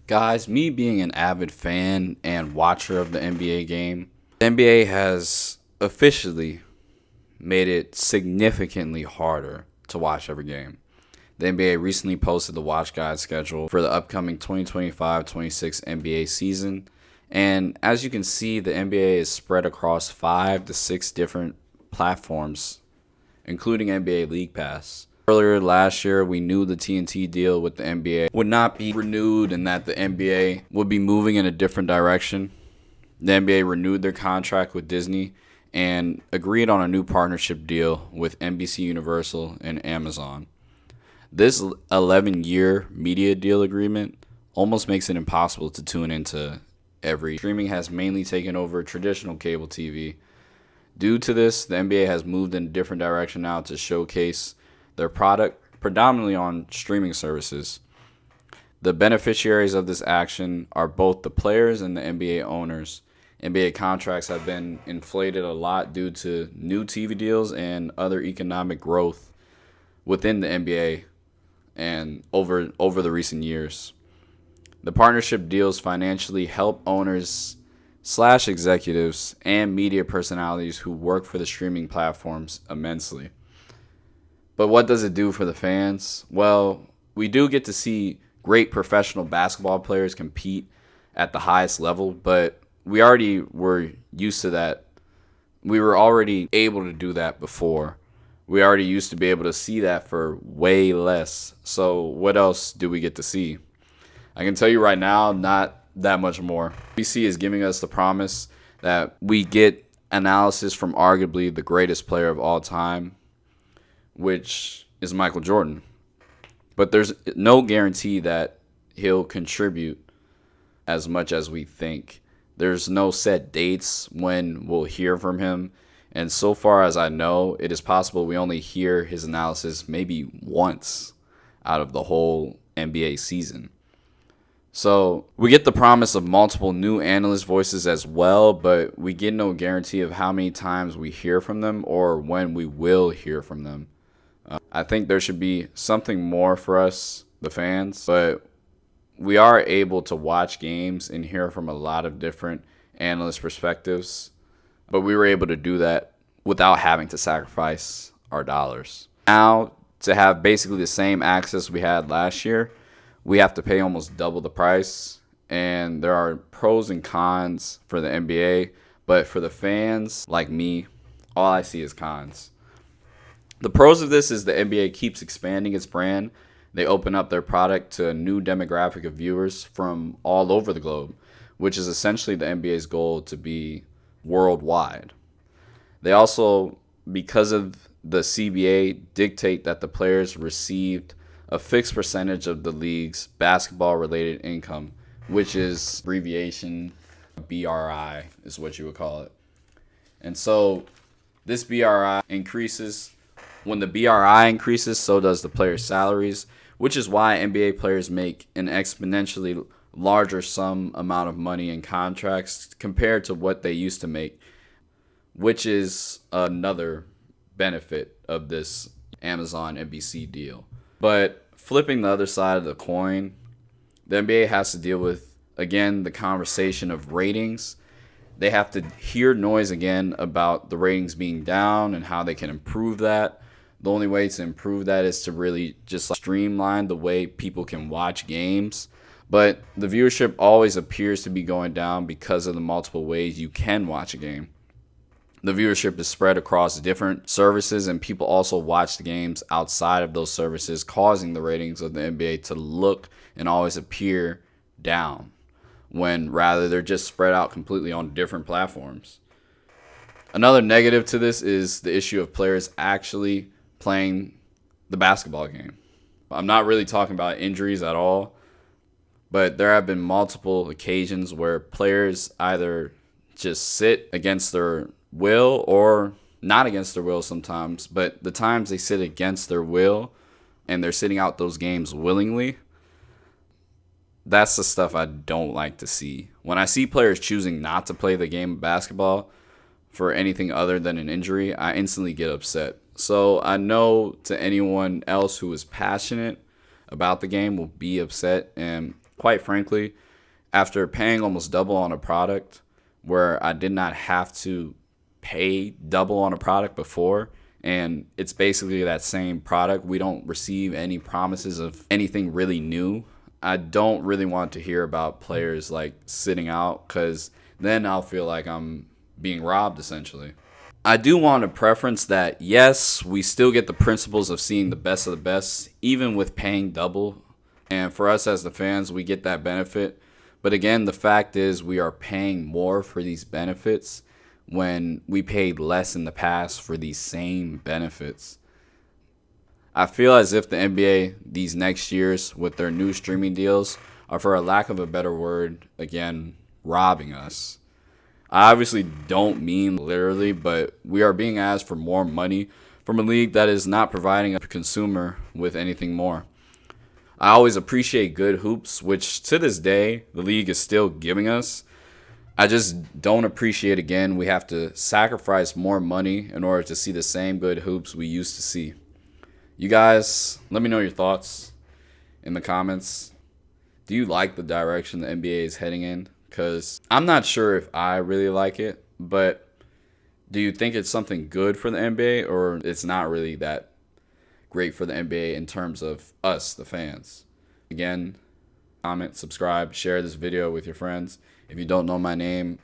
Guys, me being an avid fan and watcher of the NBA game, the NBA has officially made it significantly harder to watch every game. The NBA recently posted the watch guide schedule for the upcoming 2025-26 NBA season. And as you can see, the NBA is spread across 5 to 6 different platforms, including NBA League Pass. Earlier last year, we knew the TNT deal with the NBA would not be renewed and that the NBA would be moving in a different direction. The NBA renewed their contract with Disney and agreed on a new partnership deal with NBC Universal and Amazon. This 11-year media deal agreement almost makes it impossible to tune into every. Streaming has mainly taken over traditional cable TV. Due to this, the NBA has moved in a different direction now to showcase their product predominantly on streaming services. The beneficiaries of this action are both the players and the NBA owners. NBA contracts have been inflated a lot due to new TV deals and other economic growth within the NBA and over the recent years. The partnership deals financially help owners / executives and media personalities who work for the streaming platforms immensely. But what does it do for the fans? Well, we do get to see great professional basketball players compete at the highest level, but we already were used to that. We were already able to do that before. We already used to be able to see that for way less. So what else do we get to see? I can tell you right now, not that much more. NBC is giving us the promise that we get analysis from arguably the greatest player of all time, which is Michael Jordan. But there's no guarantee that he'll contribute as much as we think. There's no set dates when we'll hear from him. And so far as I know, it is possible we only hear his analysis maybe once out of the whole NBA season. So we get the promise of multiple new analyst voices as well, but we get no guarantee of how many times we hear from them or when we will hear from them. I think there should be something more for us, the fans, but we are able to watch games and hear from a lot of different analyst perspectives, but we were able to do that without having to sacrifice our dollars. Now, to have basically the same access we had last year, we have to pay almost double the price, and there are pros and cons for the NBA, but for the fans like me, all I see is cons. The pros of this is the NBA keeps expanding its brand. They open up their product to a new demographic of viewers from all over the globe, which is essentially the NBA's goal to be worldwide. They also, because of the CBA, dictate that the players received a fixed percentage of the league's basketball-related income, which is abbreviation BRI is what you would call it. And so this BRI increases. When the BRI increases, so does the players' salaries, which is why NBA players make an exponentially larger sum amount of money in contracts compared to what they used to make, which is another benefit of this Amazon NBC deal. But flipping the other side of the coin, the NBA has to deal with, again, the conversation of ratings. They have to hear noise again about the ratings being down and how they can improve that. The only way to improve that is to really just streamline the way people can watch games. But the viewership always appears to be going down because of the multiple ways you can watch a game. The viewership is spread across different services, and people also watch the games outside of those services, causing the ratings of the NBA to look and always appear down, when rather they're just spread out completely on different platforms. Another negative to this is the issue of players actually playing the basketball game. I'm not really talking about injuries at all, but there have been multiple occasions where players either just sit against their will or not against their will sometimes, but the times they sit against their will and they're sitting out those games willingly, that's the stuff I don't like to see. When I see players choosing not to play the game of basketball for anything other than an injury, I instantly get upset. So I know to anyone else who is passionate about the game will be upset, and Quite frankly, after paying almost double on a product where I did not have to pay double on a product before, and it's basically that same product, we don't receive any promises of anything really new. I don't really want to hear about players like sitting out, because then I'll feel like I'm being robbed essentially. I do want a preference that, yes, we still get the principles of seeing the best of the best, even with paying double. And for us as the fans, we get that benefit. But again, the fact is we are paying more for these benefits when we paid less in the past for these same benefits. I feel as if the NBA these next years with their new streaming deals are, for a lack of a better word, again, robbing us. I obviously don't mean literally, but we are being asked for more money from a league that is not providing a consumer with anything more. I always appreciate good hoops, which to this day the league is still giving us. I just don't appreciate, again, we have to sacrifice more money in order to see the same good hoops we used to see. You guys, let me know your thoughts in the comments. Do you like the direction the NBA is heading in? Because I'm not sure if I really like it, but do you think it's something good for the NBA, or it's not really that great for the NBA in terms of us, the fans? Again, comment, subscribe, share this video with your friends. If you don't know my name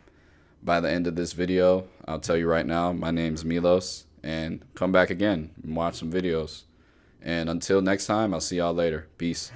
by the end of this video, I'll tell you right now, my name's Milos, and come back again and watch some videos. And until next time, I'll see y'all later. Peace.